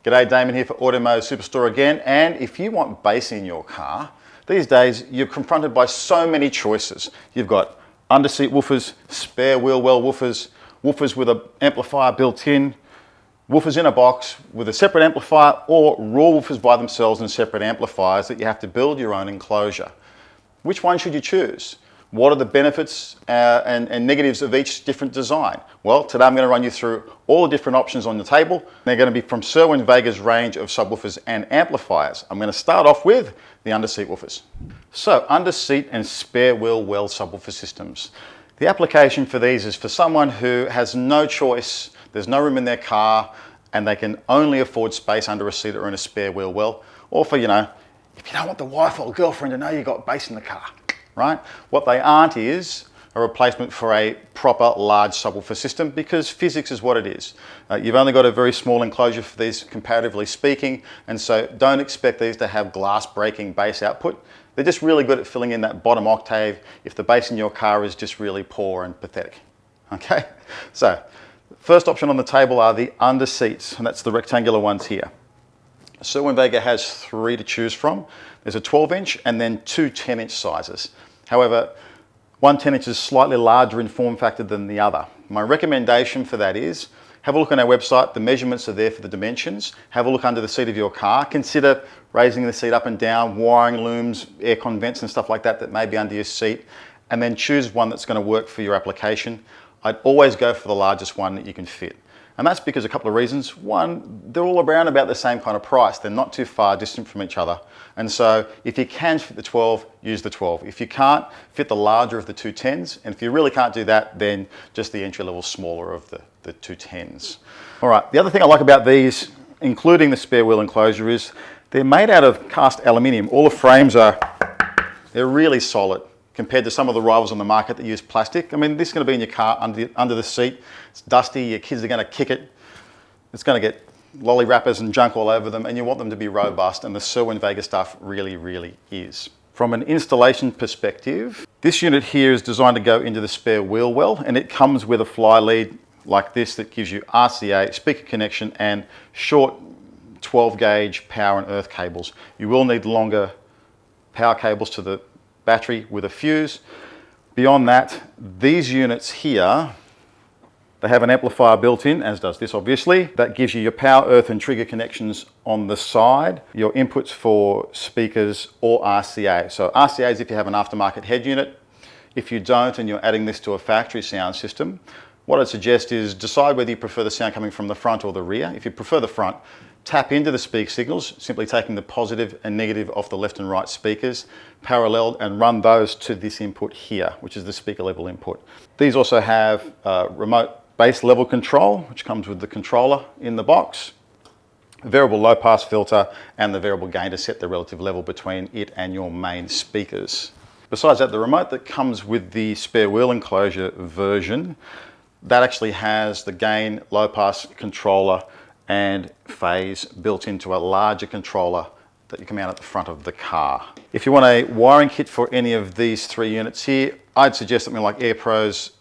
G'day, Damon here for Automotive Superstore again. And if you want bass in your car, these days you're confronted by so many choices. You've got under-seat woofers, spare wheel well woofers, woofers with an amplifier built in, woofers in a box with a separate amplifier, or raw woofers by themselves and separate amplifiers that you have to build your own enclosure. Which one should you choose? What are the benefits and negatives of each different design? Well, today I'm going to run you through all the different options on the table. They're going to be from Cerwin-Vega's range of subwoofers and amplifiers. I'm going to start off with the under-seat woofers. So, under-seat and spare wheel well subwoofer systems. The application for these is for someone who has no choice, there's no room in their car, and they can only afford space under a seat or in a spare wheel well, or for, if you don't want the wife or girlfriend to know you got bass in the car. Right? What they aren't is a replacement for a proper large subwoofer system, because physics is what it is. You've only got a very small enclosure for these, comparatively speaking, and so don't expect these to have glass breaking bass output. They're just really good at filling in that bottom octave if the bass in your car is just really poor and pathetic. Okay? So, first option on the table are the under seats, and that's the rectangular ones here. Cerwin-Vega has 3 to choose from. There's a 12-inch and then 2 10-inch sizes. However, one 10-inch is slightly larger in form factor than the other. My recommendation for that is have a look on our website. The measurements are there for the dimensions. Have a look under the seat of your car. Consider raising the seat up and down, wiring looms, aircon vents and stuff like that that may be under your seat, and then choose one that's going to work for your application. I'd always go for the largest one that you can fit. And that's because a couple of reasons. One, they're all around about the same kind of price. They're not too far distant from each other. And so if you can fit the 12, use the 12. If you can't, fit the larger of the 2 10s. And if you really can't do that, then just the entry level smaller of the 2 10s. All right, the other thing I like about these, including the spare wheel enclosure, is they're made out of cast aluminium. All the frames they're really solid compared to some of the rivals on the market that use plastic. I mean, this is going to be in your car under the seat. It's dusty, your kids are going to kick it. It's going to get lolly wrappers and junk all over them, and you want them to be robust, and the Cerwin-Vega stuff really, really is. From an installation perspective, this unit here is designed to go into the spare wheel well, and it comes with a fly lead like this that gives you RCA, speaker connection, and short 12 gauge power and earth cables. You will need longer power cables to the battery with a fuse. Beyond that, these units here, they have an amplifier built in, as does this obviously. That gives you your power, earth and trigger connections on the side, your inputs for speakers or RCA. So RCA is if you have an aftermarket head unit. If you don't and you're adding this to a factory sound system, what I'd suggest is decide whether you prefer the sound coming from the front or the rear. If you prefer the front, tap into the speak signals, simply taking the positive and negative off the left and right speakers, paralleled, and run those to this input here, which is the speaker level input. These also have remote bass level control, which comes with the controller in the box, a variable low pass filter, and the variable gain to set the relative level between it and your main speakers. Besides that, the remote that comes with the spare wheel enclosure version, that actually has the gain, low pass controller, and phase built into a larger controller that you can mount at the front of the car. If you want a wiring kit for any of these 3 units here, I'd suggest something like AirPro's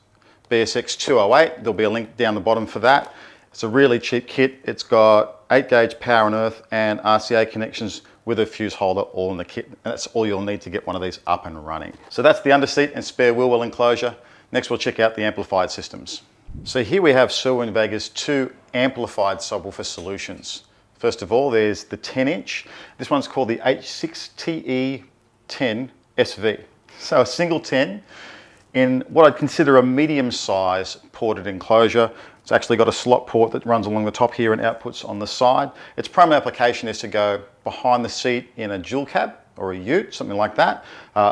BSX 208. There'll be a link down the bottom for that. It's a really cheap kit. It's got 8 gauge power and earth and RCA connections with a fuse holder all in the kit. And that's all you'll need to get one of these up and running. So that's the underseat and spare wheel well enclosure. Next we'll check out the amplified systems. So here we have Cerwin-Vega's 2 amplified subwoofer solutions. First of all, there's the 10-inch. This one's called the H6TE10 SV. So a single 10 in what I'd consider a medium size ported enclosure. It's actually got a slot port that runs along the top here and outputs on the side. Its primary application is to go behind the seat in a dual cab or a ute, something like that.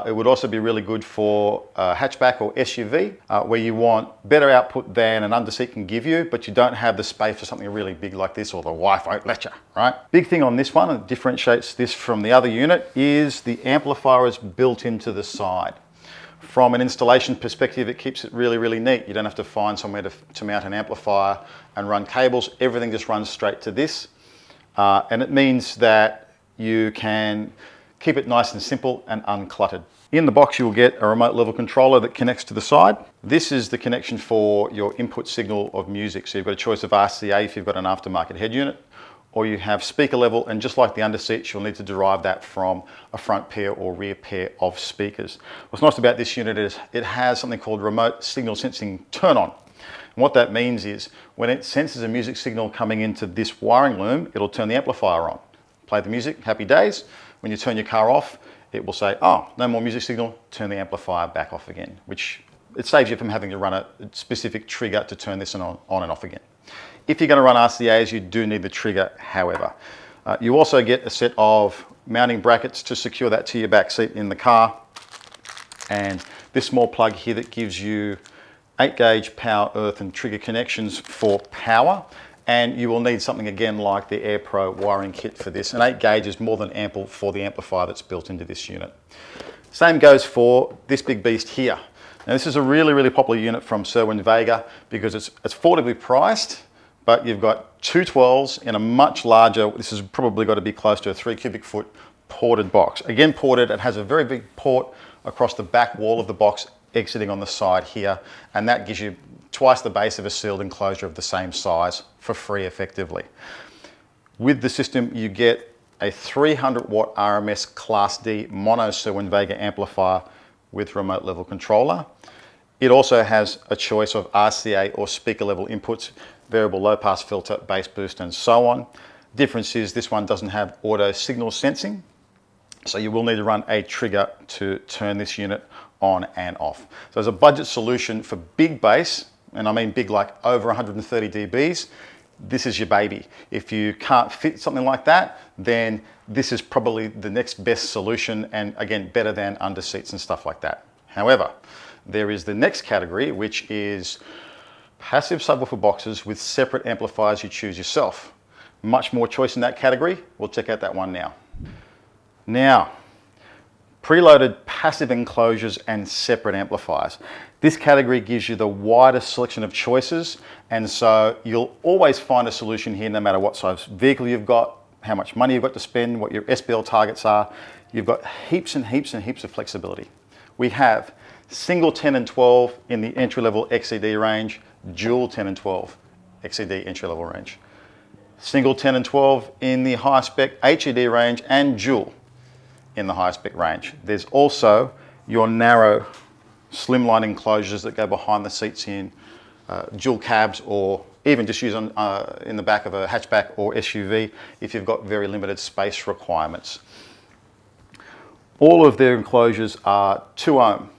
It would also be really good for a hatchback or SUV, where you want better output than an underseat can give you, but you don't have the space for something really big like this, or the wife won't let you, right? Big thing on this one, and differentiates this from the other unit, is the amplifier is built into the side. From an installation perspective, it keeps it really, really neat. You don't have to find somewhere to mount an amplifier and run cables. Everything just runs straight to this. And it means that you can keep it nice and simple and uncluttered. In the box, you will get a remote level controller that connects to the side. This is the connection for your input signal of music. So you've got a choice of RCA if you've got an aftermarket head unit, or you have speaker level, and just like the under seats, you'll need to derive that from a front pair or rear pair of speakers. What's nice about this unit is it has something called remote signal sensing turn on. And what that means is when it senses a music signal coming into this wiring loom, it'll turn the amplifier on. Play the music, happy days. When you turn your car off, it will say, oh, no more music signal, turn the amplifier back off again, which it saves you from having to run a specific trigger to turn this on and off again. If you're going to run RCAs, you do need the trigger, however. You also get a set of mounting brackets to secure that to your back seat in the car. And this small plug here that gives you 8-gauge power, earth and trigger connections for power. And you will need something again like the AirPro wiring kit for this. And 8 gauge is more than ample for the amplifier that's built into this unit. Same goes for this big beast here. Now this is a really, really popular unit from Cerwin-Vega because it's affordably priced, but you've got two 12s in a much larger, this has probably got to be close to a 3 cubic foot ported box. Again, ported, it has a very big port across the back wall of the box exiting on the side here, and that gives you twice the base of a sealed enclosure of the same size for free effectively. With the system, you get a 300 watt RMS Class D mono Cerwin-Vega amplifier with remote level controller. It also has a choice of RCA or speaker level inputs, variable low pass filter, bass boost and so on. Difference is this one doesn't have auto signal sensing, so you will need to run a trigger to turn this unit on and off. So as a budget solution for big bass, and I mean big like over 130 dBs, this is your baby. If you can't fit something like that, then this is probably the next best solution, and again, better than under seats and stuff like that. However, there is the next category, which is passive subwoofer boxes with separate amplifiers you choose yourself. Much more choice in that category. We'll check out that one now. Now, preloaded passive enclosures and separate amplifiers. This category gives you the widest selection of choices, and so you'll always find a solution here no matter what size vehicle you've got, how much money you've got to spend, what your SPL targets are. You've got heaps and heaps and heaps of flexibility. We have single 10 and 12 in the entry-level XCD range, dual 10 and 12 XCD entry-level range. Single 10 and 12 in the high-spec HED range and dual in the high-spec range. There's also your narrow slimline enclosures that go behind the seats in dual cabs, or even just use on, in the back of a hatchback or SUV if you've got very limited space requirements. All of their enclosures are 2 ohm.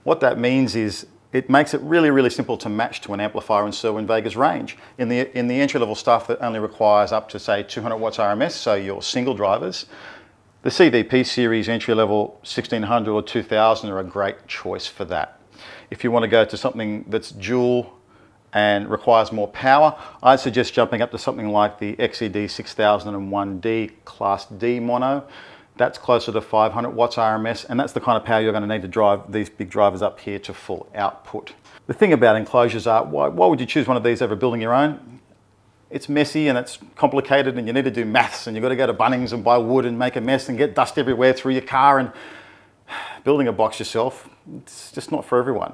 What that means is it makes it really, really simple to match to an amplifier in Cerwin-Vega's range. In the entry-level stuff that only requires up to, say, 200 watts RMS, so your single drivers, the CVP series entry-level 1600 or 2000 are a great choice for that. If you want to go to something that's dual and requires more power, I'd suggest jumping up to something like the XED 6001D Class D mono. That's closer to 500 watts RMS, and that's the kind of power you're going to need to drive these big drivers up here to full output. The thing about enclosures are, why would you choose one of these over building your own? It's messy and it's complicated, and you need to do maths, and you've got to go to Bunnings and buy wood and make a mess and get dust everywhere through your car, and building a box yourself, it's just not for everyone.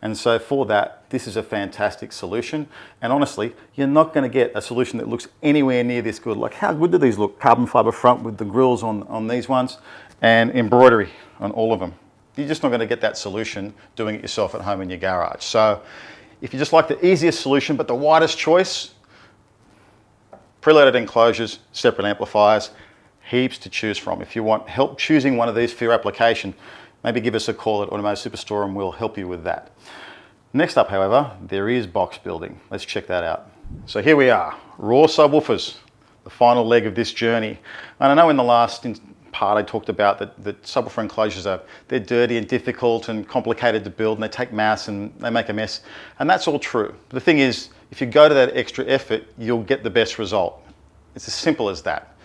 And so for that, this is a fantastic solution. And honestly, you're not going to get a solution that looks anywhere near this good. Like, how good do these look? Carbon fiber front with the grills on these ones and embroidery on all of them. You're just not going to get that solution doing it yourself at home in your garage. So if you just like the easiest solution but the widest choice, preloaded enclosures, separate amplifiers, heaps to choose from. If you want help choosing one of these for your application, maybe give us a call at Automotive Superstore and we'll help you with that. Next up, however, there is box building. Let's check that out. So here we are, raw subwoofers, the final leg of this journey. And I know in the last part I talked about that subwoofer enclosures they're dirty and difficult and complicated to build, and they take mass and they make a mess. And that's all true. But the thing is, if you go to that extra effort, you'll get the best result. It's as simple as that.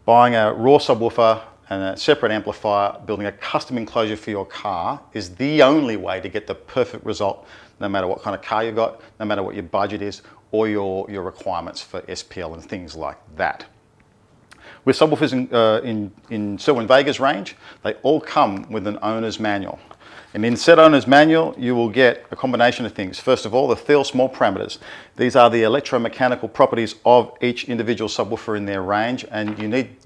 Buying a raw subwoofer and a separate amplifier, building a custom enclosure for your car is the only way to get the perfect result, no matter what kind of car you've got, no matter what your budget is, or your requirements for SPL and things like that. With subwoofers in Cerwin-Vega's range, they all come with an owner's manual. And in Set Owner's Manual, you will get a combination of things. First of all, the Thiel small parameters. These are the electromechanical properties of each individual subwoofer in their range, and you need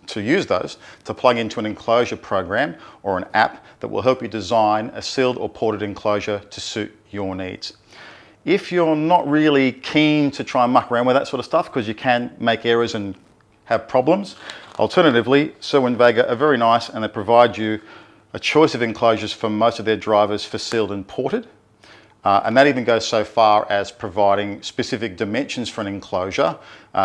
to use those to plug into an enclosure program or an app that will help you design a sealed or ported enclosure to suit your needs. If you're not really keen to try and muck around with that sort of stuff, because you can make errors and have problems, alternatively, Cerwin-Vega are very nice and they provide you a choice of enclosures for most of their drivers for sealed and ported. And that even goes so far as providing specific dimensions for an enclosure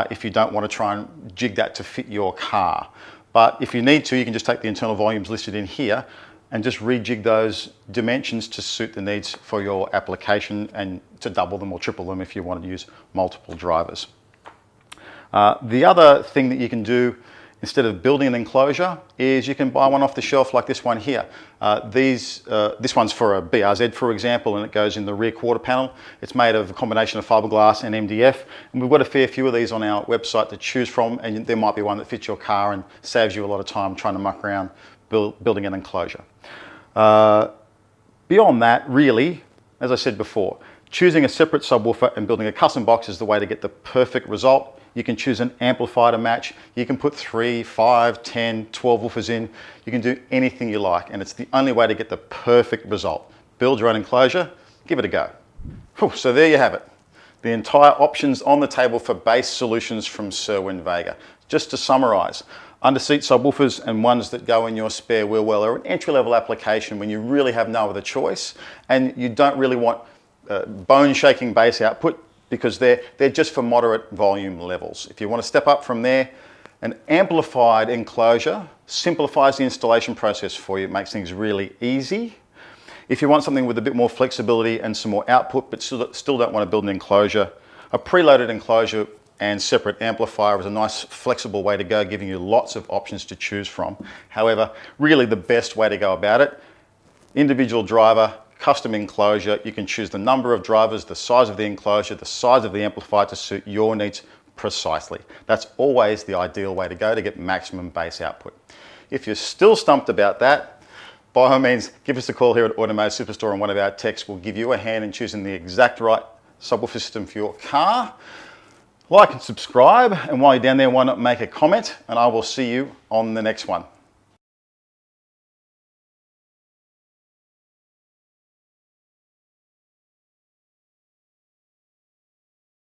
if you don't want to try and jig that to fit your car. But if you need to, you can just take the internal volumes listed in here and just rejig those dimensions to suit the needs for your application and to double them or triple them if you want to use multiple drivers. The other thing that you can do instead of building an enclosure is you can buy one off the shelf like this one here. This one's for a BRZ, for example, and it goes in the rear quarter panel. It's made of a combination of fiberglass and MDF, and we've got a fair few of these on our website to choose from, and there might be one that fits your car and saves you a lot of time trying to muck around building an enclosure. Beyond that, really, as I said before, choosing a separate subwoofer and building a custom box is the way to get the perfect result. You can choose an amplifier to match. You can put 3, 5, 10, 12 woofers in. You can do anything you like, and it's the only way to get the perfect result. Build your own enclosure, give it a go. Whew, so there you have it. The entire options on the table for bass solutions from Cerwin-Vega. Just to summarize, under-seat subwoofers and ones that go in your spare wheel well are an entry-level application when you really have no other choice and you don't really want bone-shaking bass output, because they're just for moderate volume levels. If you want to step up from there, an amplified enclosure simplifies the installation process for you. It makes things really easy. If you want something with a bit more flexibility and some more output, but still don't want to build an enclosure, a preloaded enclosure and separate amplifier is a nice flexible way to go, giving you lots of options to choose from. However, really the best way to go about it, individual driver, custom enclosure. You can choose the number of drivers, the size of the enclosure, the size of the amplifier to suit your needs precisely. That's always the ideal way to go to get maximum bass output. If you're still stumped about that, by all means, give us a call here at Automotive Superstore and one of our techs will give you a hand in choosing the exact right subwoofer system for your car. Like and subscribe, and while you're down there, why not make a comment, and I will see you on the next one.